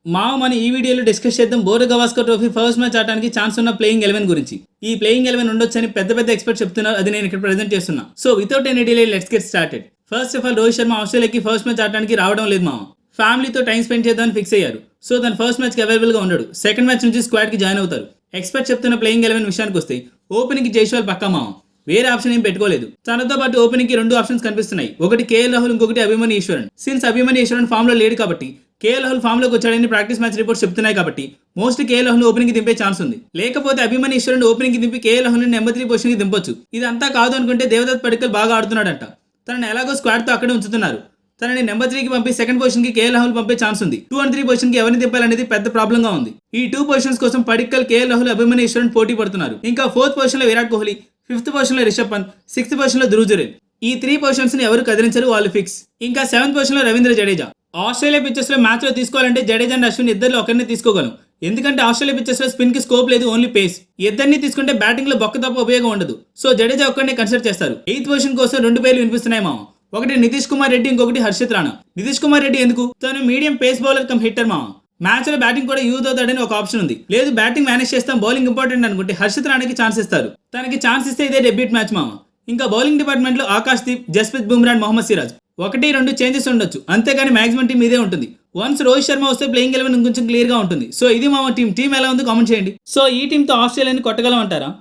మనం ఈ వీడియోలో డిస్కస్ చేద్దాం bore Gavaskar trophy first match ఆడడానికి ఛాన్స్ ఉన్న ప్లేయింగ్ 11 గురించి. ఈ ప్లేయింగ్ 11 ఉండొచ్చని పెద్ద పెద్ద ఎక్స్పర్ట్ చెప్తున్నారు. అది నేను ఇక్కడ ప్రెజెంట్ చేస్తున్నా. So without any delay let's get started. First of all Rohit Sharma ఆస్ట్రేలియాకి ఫస్ట్ మ్యాచ్ ఆడడానికి రావడం లేదు మామ. ఫ్యామిలీతో టైం స్పెండ్ చేద్దామని ఫిక్స్ అయ్యారు. సో తన ఫస్ట్ మ్యాచ్కి అవైలబుల్గా ఉండడు. సెకండ్ మ్యాచ్ నుంచి స్క్వాడ్కి జాయిన్ అవుతారు. ఎక్స్పర్ట్ చెప్తున్న ప్లేయింగ్ 11 విషయానికి వస్తే ఓపెనింగ్కి జైస్వాల్ పక్కా మామ. వేరే ఆప్షన్ ఏం పెట్టుకోలేదు. తనతో పాటు ఓపెనింగ్ కి 2 ఆప్షన్స్ కనిపిస్తున్నాయి. ఒకటి కేఎల్ రాహుల్, ఇంకొకటి అభిమన్యు ఈశ్వరన్. సిన్స్ అభిమన్యు ఈశ్వరన్ ఫామ్ లో లేడు కాబట్టి కేఎల్ రాహుల్ ఫామ్ లోకి వచ్చాడని ప్రాక్టీస్ మ్యాచ్ రిపోర్ట్స్ చెప్తున్నాయి కాబట్టి మోస్ట్ కేఎల్ రాహుల్ ఓపెనింగ్ కి దింపే ఛాన్స్ ఉంది. లేకపోతే అభిమన్యు ఈశ్వరన్ ఓపెనింగ్ కి దింపి కేఎల్ రాహుల్ నెంబర్ 3 పొజిషన్ కి దింపొచ్చు. ఇదంతా కాదు అనుకుంటే దేవదత్ పడిక్కల్ బాగా ఆడుతున్నాడంట. తనని ఎలాగో స్క్వాడ్ తో అక్కడే ఉంచుతున్నారు. తనని నెంబర్ 3 కి పంపి సెకండ్ పొజిషన్ కి కేఎల్ రాహుల్ పంపే ఛాన్స్ ఉంది. 2 and 3 పొజిషన్ కి ఎవరిని దింపాలనేది పెద్ద ప్రాబ్లం గా ఉంది. ఈ 2 పొజిషన్స్ కోసం పడిక్కల్, కేఎల్ రాహుల్, అభిమన్యు ఈశ్వరన్ పోటీ పడుతున్నారు. ఇంకా 4th పొజిషన్ లో విరాట్ కోహ్లీ, 5th పొజిషన్ లో రిషబ్ పంత్, 6th పొజిషన్ లో ధ్రువ్ జురేల్. ఈ 3 పొజిషన్స్ ని ఎవరు కదిలించరు, వాళ్ళు ఫిక్స్. ఇంకా 7th పొజిషన్ లో రవీంద్ర జడేజా. ఆస్ట్రేలియా పిచెస్ లో మ్యాచ్ లో తీసుకోవాలంటే జడేజా అండ్ అశ్విన్ ఇద్దరిలో ఒకరిని తీసుకోగలం. ఎందుకంటే ఆస్ట్రేలియా పిచెస్ లో స్పిన్ కి స్కోప్ లేదు, ఓన్లీ పేస్. ఇద్దరిని తీసుకుంటే బ్యాటింగ్ లో బొక్క తప్ప ఉపయోగం ఉండదు. సో జడేజా ఒక్కరిని కన్సిడర్ చేస్తారు. 8th పొజిషన్ కోసం 2 పేర్లు వినిపిస్తున్నాయి మామ. ఒకటి నితీష్ కుమార్ రెడ్డి, ఇంకొకటి హర్షిత్ రాణా. నితీష్ కుమార్ రెడ్డి ఎందుకు? తను medium pace bowler come hitter మామ. మ్యాచ్ లో బ్యాటింగ్ కూడా యూజ్ అవుతాడని ఒక ఆప్షన్ ఉంది. లేదు బ్యాటింగ్ మేనేజ్ చేస్తాం, బౌలింగ్ ఇంపార్టెంట్ అనుకుంటే హర్షిత్ రాణాకి ఛాన్స్ ఇస్తారు. తనకి ఛాన్స్ ఇస్తే ఇదే డెబ్యూట్ మ్యాచ్ మామ. ఇంకా బౌలింగ్ డిపార్ట్మెంట్ లో ఆకాష్ దీప్, జస్ప్రీత్ బుమ్రా, మొహమ్మద్ సిరాజ్. 1-2 చేంజెస్ ఉండొచ్చు, అంతేగాని మాక్సిమం టీం ఇదే ఉంటుంది. వన్స్ రోహిత్ శర్మ వస్తే ప్లేయింగ్ 11 కొంచెం క్లియర్ గా ఉంటుంది. సో ఇది మా టీం ఎలా ఉందో కామెంట్ చేయండి. సో ఈ టీంతో ఆస్ట్రేలియాని కొట్టగలం అంటారా?